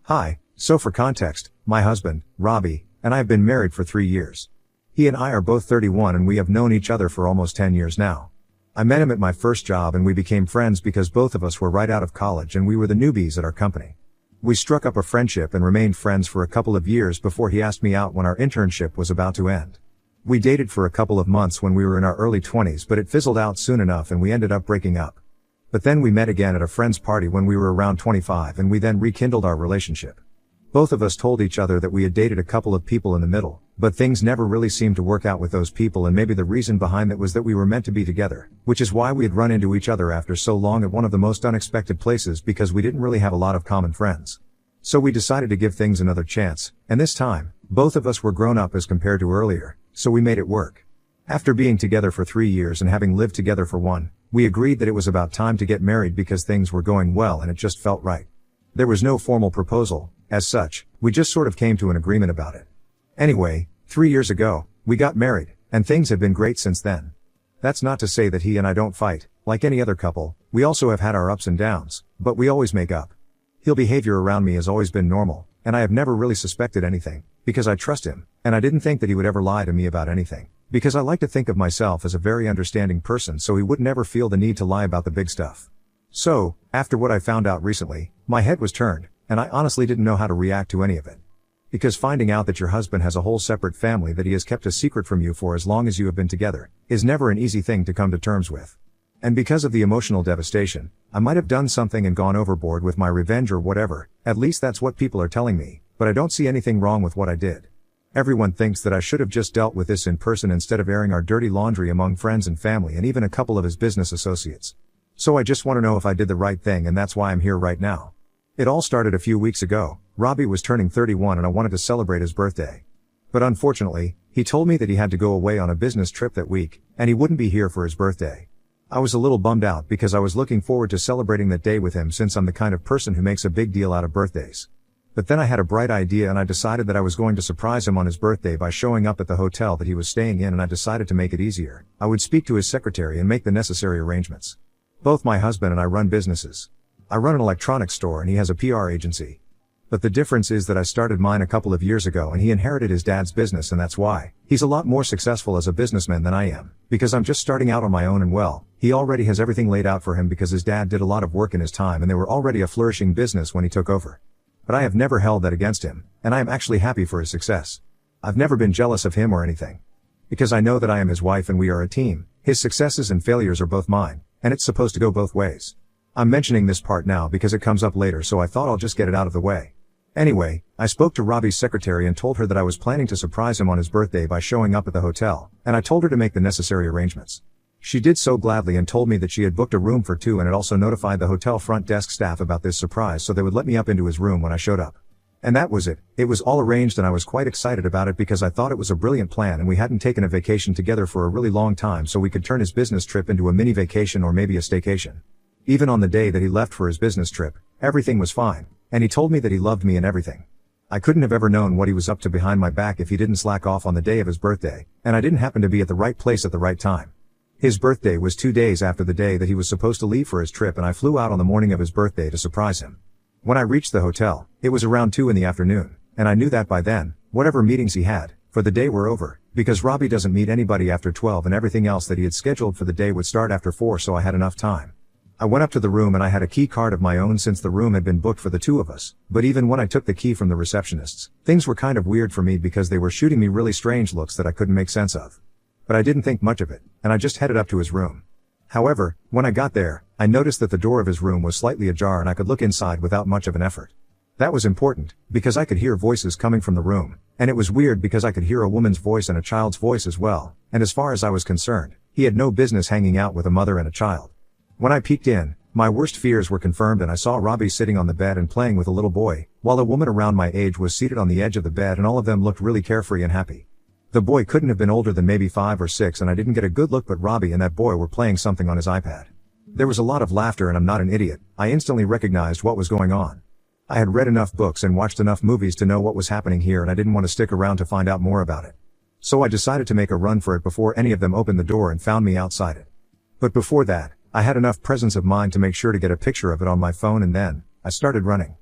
Hi, so for context, my husband, Robbie, and I have been married for 3 years. He and I are both 31 and we have known each other for almost 10 years now. I met him at my first job and we became friends because both of us were right out of college and we were the newbies at our company. We struck up a friendship and remained friends for a couple of years before he asked me out when our internship was about to end. We dated for a couple of months when we were in our early 20s, but it fizzled out soon enough and we ended up breaking up. But then we met again at a friend's party when we were around 25 and we then rekindled our relationship. Both of us told each other that we had dated a couple of people in the middle, but things never really seemed to work out with those people, and maybe the reason behind that was that we were meant to be together, which is why we had run into each other after so long at one of the most unexpected places because we didn't really have a lot of common friends. So we decided to give things another chance, and this time, both of us were grown up as compared to earlier, so we made it work. After being together for 3 years and having lived together for 1, we agreed that it was about time to get married because things were going well and it just felt right. There was no formal proposal, as such, we just sort of came to an agreement about it. Anyway, 3 years ago, we got married, and things have been great since then. That's not to say that he and I don't fight, like any other couple, we also have had our ups and downs, but we always make up. His behavior around me has always been normal, and I have never really suspected anything, because I trust him, and I didn't think that he would ever lie to me about anything, because I like to think of myself as a very understanding person, so he would never feel the need to lie about the big stuff. So, after what I found out recently, my head was turned, and I honestly didn't know how to react to any of it. Because finding out that your husband has a whole separate family that he has kept a secret from you for as long as you have been together, is never an easy thing to come to terms with. And because of the emotional devastation, I might have done something and gone overboard with my revenge or whatever, at least that's what people are telling me, but I don't see anything wrong with what I did. Everyone thinks that I should have just dealt with this in person instead of airing our dirty laundry among friends and family and even a couple of his business associates. So I just want to know if I did the right thing, and that's why I'm here right now. It all started a few weeks ago. Robbie was turning 31 and I wanted to celebrate his birthday. But unfortunately, he told me that he had to go away on a business trip that week, and he wouldn't be here for his birthday. I was a little bummed out because I was looking forward to celebrating that day with him since I'm the kind of person who makes a big deal out of birthdays. But then I had a bright idea and I decided that I was going to surprise him on his birthday by showing up at the hotel that he was staying in, and I decided to make it easier. I would speak to his secretary and make the necessary arrangements. Both my husband and I run businesses. I run an electronics store and he has a PR agency. But the difference is that I started mine a couple of years ago and he inherited his dad's business, and that's why he's a lot more successful as a businessman than I am, because I'm just starting out on my own, and well, he already has everything laid out for him because his dad did a lot of work in his time and they were already a flourishing business when he took over. But I have never held that against him, and I am actually happy for his success. I've never been jealous of him or anything. Because I know that I am his wife and we are a team. His successes and failures are both mine, and it's supposed to go both ways. I'm mentioning this part now because it comes up later, so I thought I'll just get it out of the way. Anyway, I spoke to Robbie's secretary and told her that I was planning to surprise him on his birthday by showing up at the hotel, and I told her to make the necessary arrangements. She did so gladly and told me that she had booked a room for 2 and had also notified the hotel front desk staff about this surprise so they would let me up into his room when I showed up. And that was it. It was all arranged and I was quite excited about it because I thought it was a brilliant plan, and we hadn't taken a vacation together for a really long time, so we could turn his business trip into a mini vacation or maybe a staycation. Even on the day that he left for his business trip, everything was fine, and he told me that he loved me and everything. I couldn't have ever known what he was up to behind my back if he didn't slack off on the day of his birthday, and I didn't happen to be at the right place at the right time. His birthday was 2 days after the day that he was supposed to leave for his trip, and I flew out on the morning of his birthday to surprise him. When I reached the hotel, it was around 2 in the afternoon, and I knew that by then, whatever meetings he had for the day were over, because Robbie doesn't meet anybody after 12 and everything else that he had scheduled for the day would start after 4, so I had enough time. I went up to the room and I had a key card of my own since the room had been booked for the 2 of us, but even when I took the key from the receptionists, things were kind of weird for me because they were shooting me really strange looks that I couldn't make sense of. But I didn't think much of it, and I just headed up to his room. However, when I got there, I noticed that the door of his room was slightly ajar and I could look inside without much of an effort. That was important, because I could hear voices coming from the room, and it was weird because I could hear a woman's voice and a child's voice as well, and as far as I was concerned, he had no business hanging out with a mother and a child. When I peeked in, my worst fears were confirmed and I saw Robbie sitting on the bed and playing with a little boy, while a woman around my age was seated on the edge of the bed, and all of them looked really carefree and happy. The boy couldn't have been older than maybe 5 or 6, and I didn't get a good look, but Robbie and that boy were playing something on his iPad. There was a lot of laughter, and I'm not an idiot. I instantly recognized what was going on. I had read enough books and watched enough movies to know what was happening here, and I didn't want to stick around to find out more about it. So I decided to make a run for it before any of them opened the door and found me outside it. But before that, I had enough presence of mind to make sure to get a picture of it on my phone, and then I started running.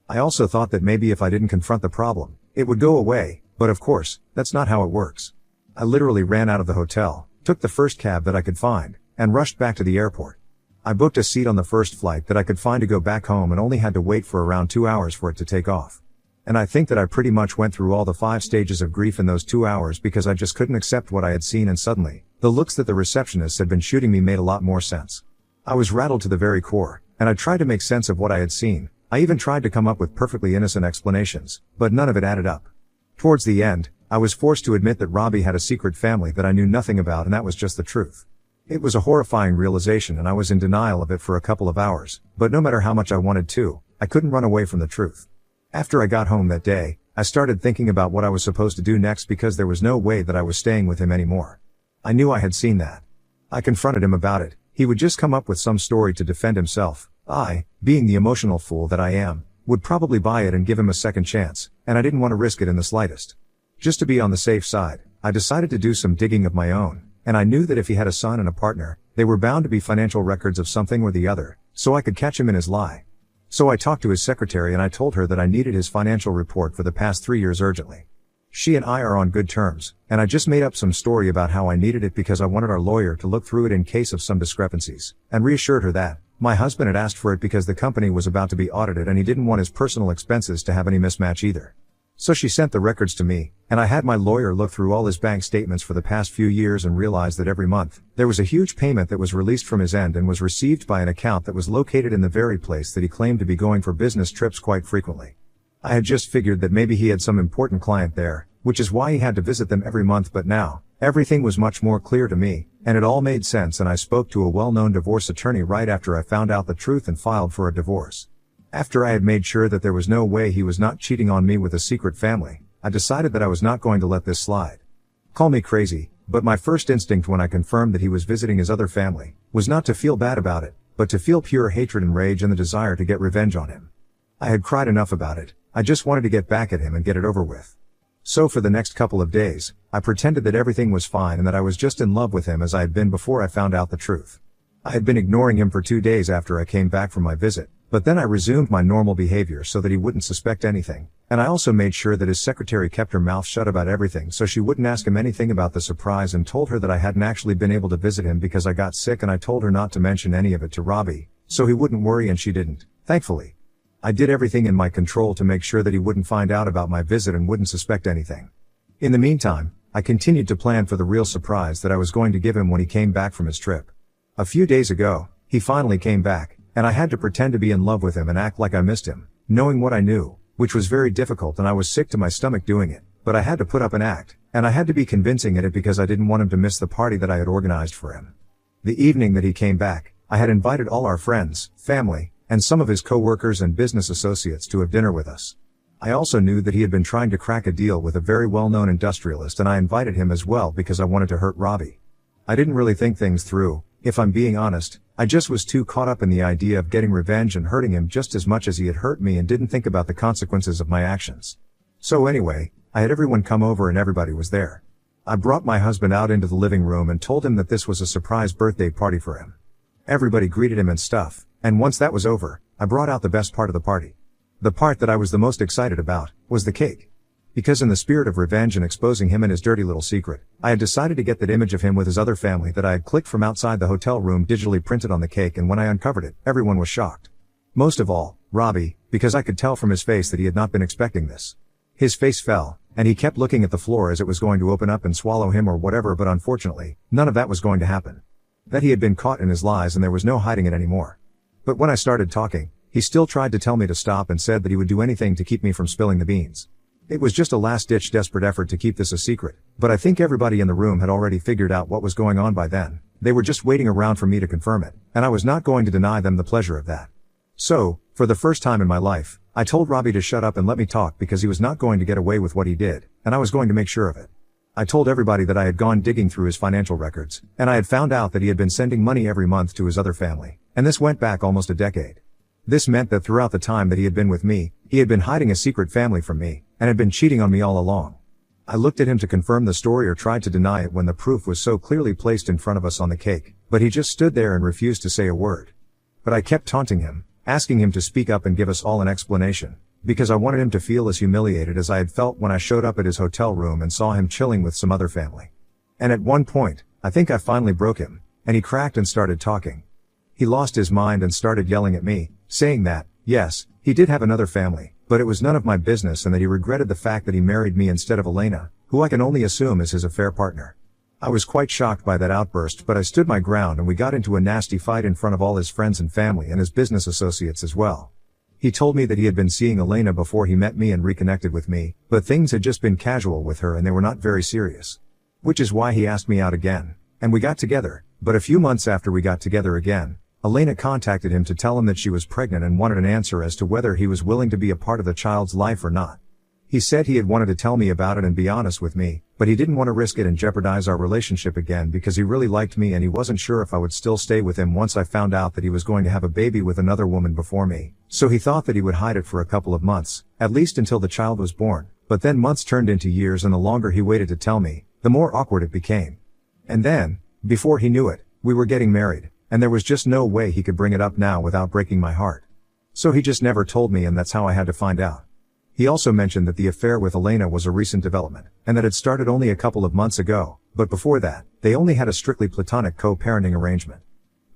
I also thought that maybe if I didn't confront the problem, it would go away, but of course, that's not how it works. I literally ran out of the hotel, took the first cab that I could find, and rushed back to the airport. I booked a seat on the first flight that I could find to go back home and only had to wait for around 2 hours for it to take off. And I think that I pretty much went through all the 5 stages of grief in those 2 hours because I just couldn't accept what I had seen, and suddenly, the looks that the receptionists had been shooting me made a lot more sense. I was rattled to the very core, and I tried to make sense of what I had seen. I even tried to come up with perfectly innocent explanations, but none of it added up. Towards the end, I was forced to admit that Robbie had a secret family that I knew nothing about, and that was just the truth. It was a horrifying realization, and I was in denial of it for a couple of hours, but no matter how much I wanted to, I couldn't run away from the truth. After I got home that day, I started thinking about what I was supposed to do next because there was no way that I was staying with him anymore. I knew I had seen that. I confronted him about it. He would just come up with some story to defend himself. I, being the emotional fool that I am, would probably buy it and give him a second chance, and I didn't want to risk it in the slightest. Just to be on the safe side, I decided to do some digging of my own, and I knew that if he had a son and a partner, they were bound to be financial records of something or the other, so I could catch him in his lie. So I talked to his secretary and I told her that I needed his financial report for the past 3 years urgently. She and I are on good terms, and I just made up some story about how I needed it because I wanted our lawyer to look through it in case of some discrepancies, and reassured her that my husband had asked for it because the company was about to be audited and he didn't want his personal expenses to have any mismatch either. So she sent the records to me, and I had my lawyer look through all his bank statements for the past few years and realized that every month, there was a huge payment that was released from his end and was received by an account that was located in the very place that he claimed to be going for business trips quite frequently. I had just figured that maybe he had some important client there, which is why he had to visit them every month, but now, everything was much more clear to me, and it all made sense, and I spoke to a well-known divorce attorney right after I found out the truth and filed for a divorce. After I had made sure that there was no way he was not cheating on me with a secret family, I decided that I was not going to let this slide. Call me crazy, but my first instinct when I confirmed that he was visiting his other family was not to feel bad about it, but to feel pure hatred and rage and the desire to get revenge on him. I had cried enough about it. I just wanted to get back at him and get it over with. So for the next couple of days, I pretended that everything was fine and that I was just in love with him as I had been before I found out the truth. I had been ignoring him for 2 days after I came back from my visit, but then I resumed my normal behavior so that he wouldn't suspect anything, and I also made sure that his secretary kept her mouth shut about everything so she wouldn't ask him anything about the surprise, and told her that I hadn't actually been able to visit him because I got sick, and I told her not to mention any of it to Robbie, so he wouldn't worry, and she didn't, thankfully. I did everything in my control to make sure that he wouldn't find out about my visit and wouldn't suspect anything. In the meantime, I continued to plan for the real surprise that I was going to give him when he came back from his trip. A few days ago, he finally came back, and I had to pretend to be in love with him and act like I missed him, knowing what I knew, which was very difficult, and I was sick to my stomach doing it, but I had to put up an act, and I had to be convincing at it because I didn't want him to miss the party that I had organized for him. The evening that he came back, I had invited all our friends, family, and some of his co-workers and business associates to have dinner with us. I also knew that he had been trying to crack a deal with a very well-known industrialist, and I invited him as well because I wanted to hurt Robbie. I didn't really think things through, if I'm being honest. I just was too caught up in the idea of getting revenge and hurting him just as much as he had hurt me, and didn't think about the consequences of my actions. So anyway, I had everyone come over and everybody was there. I brought my husband out into the living room and told him that this was a surprise birthday party for him. Everybody greeted him and stuff, and once that was over, I brought out the best part of the party. The part that I was the most excited about was the cake. Because in the spirit of revenge and exposing him and his dirty little secret, I had decided to get that image of him with his other family that I had clicked from outside the hotel room digitally printed on the cake, and when I uncovered it, everyone was shocked. Most of all, Robbie, because I could tell from his face that he had not been expecting this. His face fell, and he kept looking at the floor as it was going to open up and swallow him or whatever, but unfortunately, none of that was going to happen. That he had been caught in his lies and there was no hiding it anymore. But when I started talking, he still tried to tell me to stop and said that he would do anything to keep me from spilling the beans. It was just a last-ditch desperate effort to keep this a secret, but I think everybody in the room had already figured out what was going on by then. They were just waiting around for me to confirm it, and I was not going to deny them the pleasure of that. So, for the first time in my life, I told Robbie to shut up and let me talk because he was not going to get away with what he did, and I was going to make sure of it. I told everybody that I had gone digging through his financial records, and I had found out that he had been sending money every month to his other family, and this went back almost a decade. This meant that throughout the time that he had been with me, he had been hiding a secret family from me, and had been cheating on me all along. I looked at him to confirm the story or tried to deny it when the proof was so clearly placed in front of us on the cake, but he just stood there and refused to say a word. But I kept taunting him, asking him to speak up and give us all an explanation, because I wanted him to feel as humiliated as I had felt when I showed up at his hotel room and saw him chilling with some other family. And at one point, I think I finally broke him, and he cracked and started talking. He lost his mind and started yelling at me, saying that, yes, he did have another family, but it was none of my business and that he regretted the fact that he married me instead of Elena, who I can only assume is his affair partner. I was quite shocked by that outburst, but I stood my ground and we got into a nasty fight in front of all his friends and family and his business associates as well. He told me that he had been seeing Elena before he met me and reconnected with me, but things had just been casual with her and they were not very serious. Which is why he asked me out again. And we got together, but a few months after we got together again, Elena contacted him to tell him that she was pregnant and wanted an answer as to whether he was willing to be a part of the child's life or not. He said he had wanted to tell me about it and be honest with me, but he didn't want to risk it and jeopardize our relationship again because he really liked me and he wasn't sure if I would still stay with him once I found out that he was going to have a baby with another woman before me. So he thought that he would hide it for a couple of months, at least until the child was born. But then months turned into years and the longer he waited to tell me, the more awkward it became. And then, before he knew it, we were getting married, and there was just no way he could bring it up now without breaking my heart. So he just never told me and that's how I had to find out. He also mentioned that the affair with Elena was a recent development, and that it started only a couple of months ago, but before that, they only had a strictly platonic co-parenting arrangement.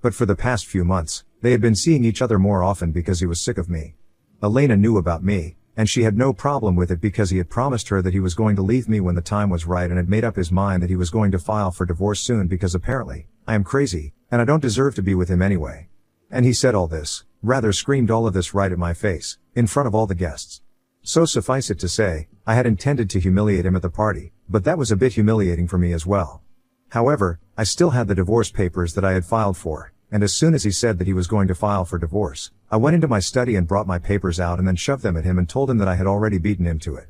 But for the past few months, they had been seeing each other more often because he was sick of me. Elena knew about me, and she had no problem with it because he had promised her that he was going to leave me when the time was right and had made up his mind that he was going to file for divorce soon because apparently, I am crazy, and I don't deserve to be with him anyway. And he said all this, rather screamed all of this right at my face, in front of all the guests. So suffice it to say, I had intended to humiliate him at the party, but that was a bit humiliating for me as well. However, I still had the divorce papers that I had filed for, and as soon as he said that he was going to file for divorce, I went into my study and brought my papers out and then shoved them at him and told him that I had already beaten him to it.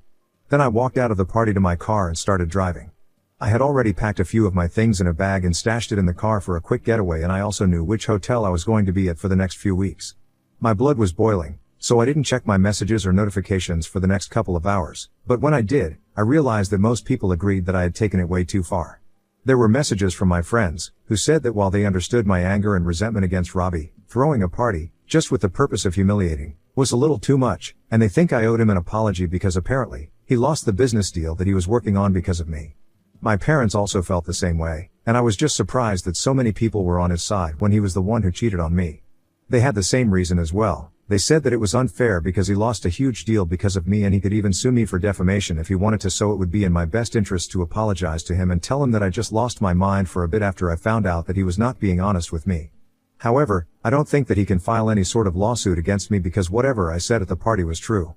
Then I walked out of the party to my car and started driving. I had already packed a few of my things in a bag and stashed it in the car for a quick getaway, and I also knew which hotel I was going to be at for the next few weeks. My blood was boiling, so I didn't check my messages or notifications for the next couple of hours, but when I did, I realized that most people agreed that I had taken it way too far. There were messages from my friends, who said that while they understood my anger and resentment against Robbie, throwing a party, just with the purpose of humiliating, was a little too much, and they think I owed him an apology because apparently, he lost the business deal that he was working on because of me. My parents also felt the same way, and I was just surprised that so many people were on his side when he was the one who cheated on me. They had the same reason as well. They said that it was unfair because he lost a huge deal because of me and he could even sue me for defamation if he wanted to, so it would be in my best interest to apologize to him and tell him that I just lost my mind for a bit after I found out that he was not being honest with me. However, I don't think that he can file any sort of lawsuit against me because whatever I said at the party was true.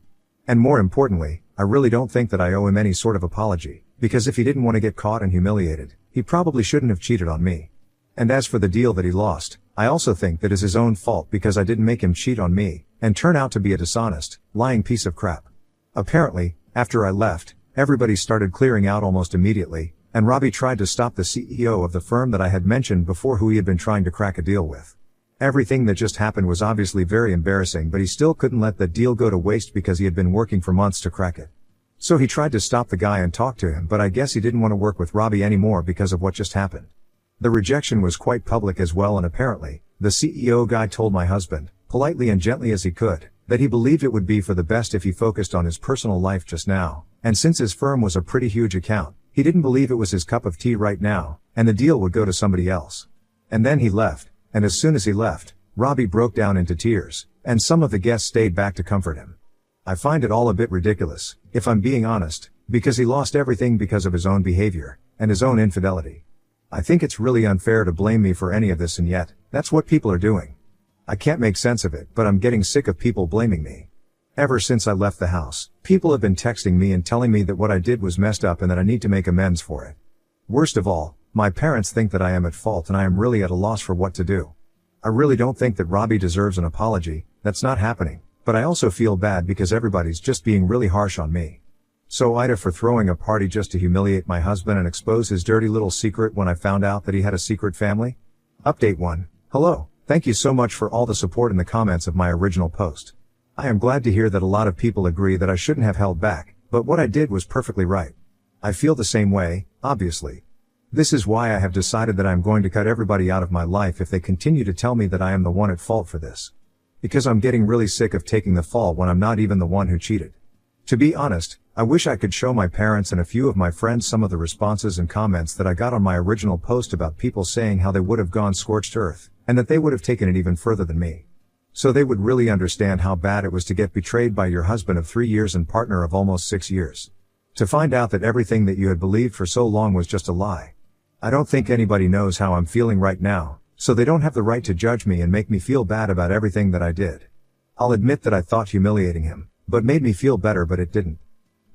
And more importantly, I really don't think that I owe him any sort of apology, because if he didn't want to get caught and humiliated, he probably shouldn't have cheated on me. And as for the deal that he lost, I also think that is his own fault because I didn't make him cheat on me, and turn out to be a dishonest, lying piece of crap. Apparently, after I left, everybody started clearing out almost immediately, and Robbie tried to stop the CEO of the firm that I had mentioned before who he had been trying to crack a deal with. Everything that just happened was obviously very embarrassing, but he still couldn't let that deal go to waste because he had been working for months to crack it. So he tried to stop the guy and talk to him, but I guess he didn't want to work with Robbie anymore because of what just happened. The rejection was quite public as well, and apparently, the CEO guy told my husband, politely and gently as he could, that he believed it would be for the best if he focused on his personal life just now, and since his firm was a pretty huge account, he didn't believe it was his cup of tea right now, and the deal would go to somebody else. And then he left, and as soon as he left, Robbie broke down into tears, and some of the guests stayed back to comfort him. I find it all a bit ridiculous, if I'm being honest, because he lost everything because of his own behavior, and his own infidelity. I think it's really unfair to blame me for any of this, and yet, that's what people are doing. I can't make sense of it, but I'm getting sick of people blaming me. Ever since I left the house, people have been texting me and telling me that what I did was messed up and that I need to make amends for it. Worst of all, my parents think that I am at fault and I am really at a loss for what to do. I really don't think that Robbie deserves an apology, that's not happening, but I also feel bad because everybody's just being really harsh on me. So Ida for throwing a party just to humiliate my husband and expose his dirty little secret when I found out that he had a secret family? Update 1. Hello, thank you so much for all the support in the comments of my original post. I am glad to hear that a lot of people agree that I shouldn't have held back, but what I did was perfectly right. I feel the same way, obviously. This is why I have decided that I am going to cut everybody out of my life if they continue to tell me that I am the one at fault for this. Because I'm getting really sick of taking the fall when I'm not even the one who cheated. To be honest, I wish I could show my parents and a few of my friends some of the responses and comments that I got on my original post about people saying how they would have gone scorched earth, and that they would have taken it even further than me. So they would really understand how bad it was to get betrayed by your husband of 3 years and partner of almost 6 years. To find out that everything that you had believed for so long was just a lie. I don't think anybody knows how I'm feeling right now, so they don't have the right to judge me and make me feel bad about everything that I did. I'll admit that I thought humiliating him, but made me feel better, but it didn't.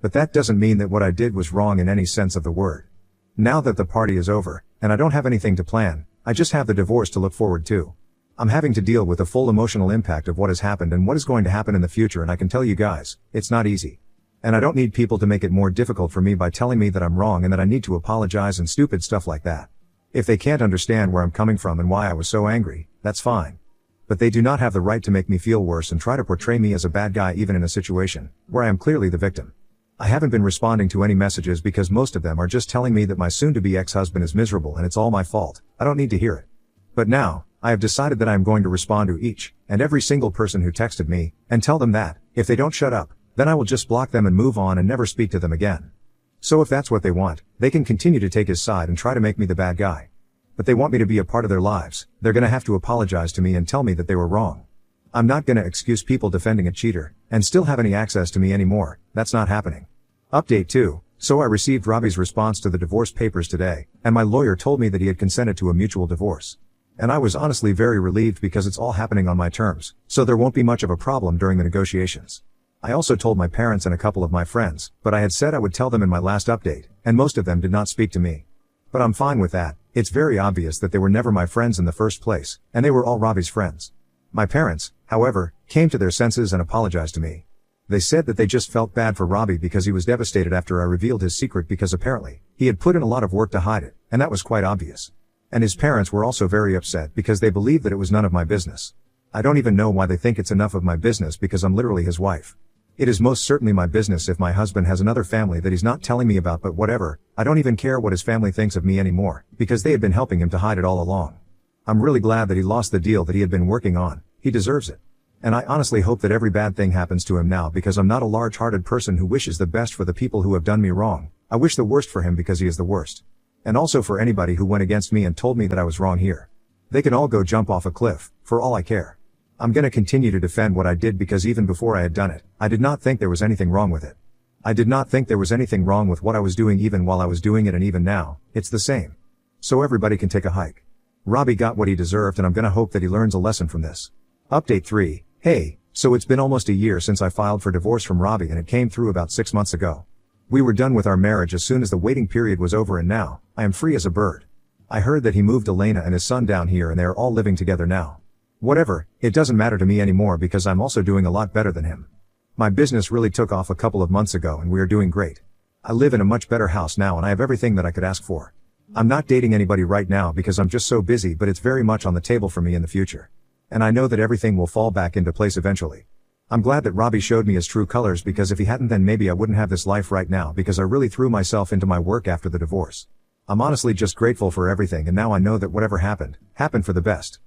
But that doesn't mean that what I did was wrong in any sense of the word. Now that the party is over, and I don't have anything to plan, I just have the divorce to look forward to. I'm having to deal with the full emotional impact of what has happened and what is going to happen in the future, and I can tell you guys, it's not easy. And I don't need people to make it more difficult for me by telling me that I'm wrong and that I need to apologize and stupid stuff like that. If they can't understand where I'm coming from and why I was so angry, that's fine. But they do not have the right to make me feel worse and try to portray me as a bad guy even in a situation where I am clearly the victim. I haven't been responding to any messages because most of them are just telling me that my soon-to-be ex-husband is miserable and it's all my fault. I don't need to hear it. But now, I have decided that I am going to respond to each and every single person who texted me, and tell them that, if they don't shut up, then I will just block them and move on and never speak to them again. So if that's what they want, they can continue to take his side and try to make me the bad guy. But they want me to be a part of their lives, they're gonna have to apologize to me and tell me that they were wrong. I'm not gonna excuse people defending a cheater, and still have any access to me anymore. That's not happening. Update 2. So I received Robbie's response to the divorce papers today, and my lawyer told me that he had consented to a mutual divorce. And I was honestly very relieved because it's all happening on my terms, so there won't be much of a problem during the negotiations. I also told my parents and a couple of my friends, but I had said I would tell them in my last update, and most of them did not speak to me. But I'm fine with that. It's very obvious that they were never my friends in the first place, and they were all Robbie's friends. My parents, however, came to their senses and apologized to me. They said that they just felt bad for Robbie because he was devastated after I revealed his secret, because apparently, he had put in a lot of work to hide it, and that was quite obvious. And his parents were also very upset because they believed that it was none of my business. I don't even know why they think it's enough of my business, because I'm literally his wife. It is most certainly my business if my husband has another family that he's not telling me about, but whatever, I don't even care what his family thinks of me anymore, because they had been helping him to hide it all along. I'm really glad that he lost the deal that he had been working on. He deserves it. And I honestly hope that every bad thing happens to him now, because I'm not a large-hearted person who wishes the best for the people who have done me wrong. I wish the worst for him because he is the worst. And also for anybody who went against me and told me that I was wrong here. They can all go jump off a cliff, for all I care. I'm gonna continue to defend what I did, because even before I had done it, I did not think there was anything wrong with it. I did not think there was anything wrong with what I was doing even while I was doing it, and even now, it's the same. So everybody can take a hike. Robbie got what he deserved, and I'm gonna hope that he learns a lesson from this. Update 3. Hey, so it's been almost a year since I filed for divorce from Robbie, and it came through about 6 months ago. We were done with our marriage as soon as the waiting period was over, and now, I am free as a bird. I heard that he moved Elena and his son down here and they are all living together now. Whatever, it doesn't matter to me anymore because I'm also doing a lot better than him. My business really took off a couple of months ago and we are doing great. I live in a much better house now and I have everything that I could ask for. I'm not dating anybody right now because I'm just so busy, but it's very much on the table for me in the future. And I know that everything will fall back into place eventually. I'm glad that Robbie showed me his true colors, because if he hadn't, then maybe I wouldn't have this life right now, because I really threw myself into my work after the divorce. I'm honestly just grateful for everything, and now I know that whatever happened for the best.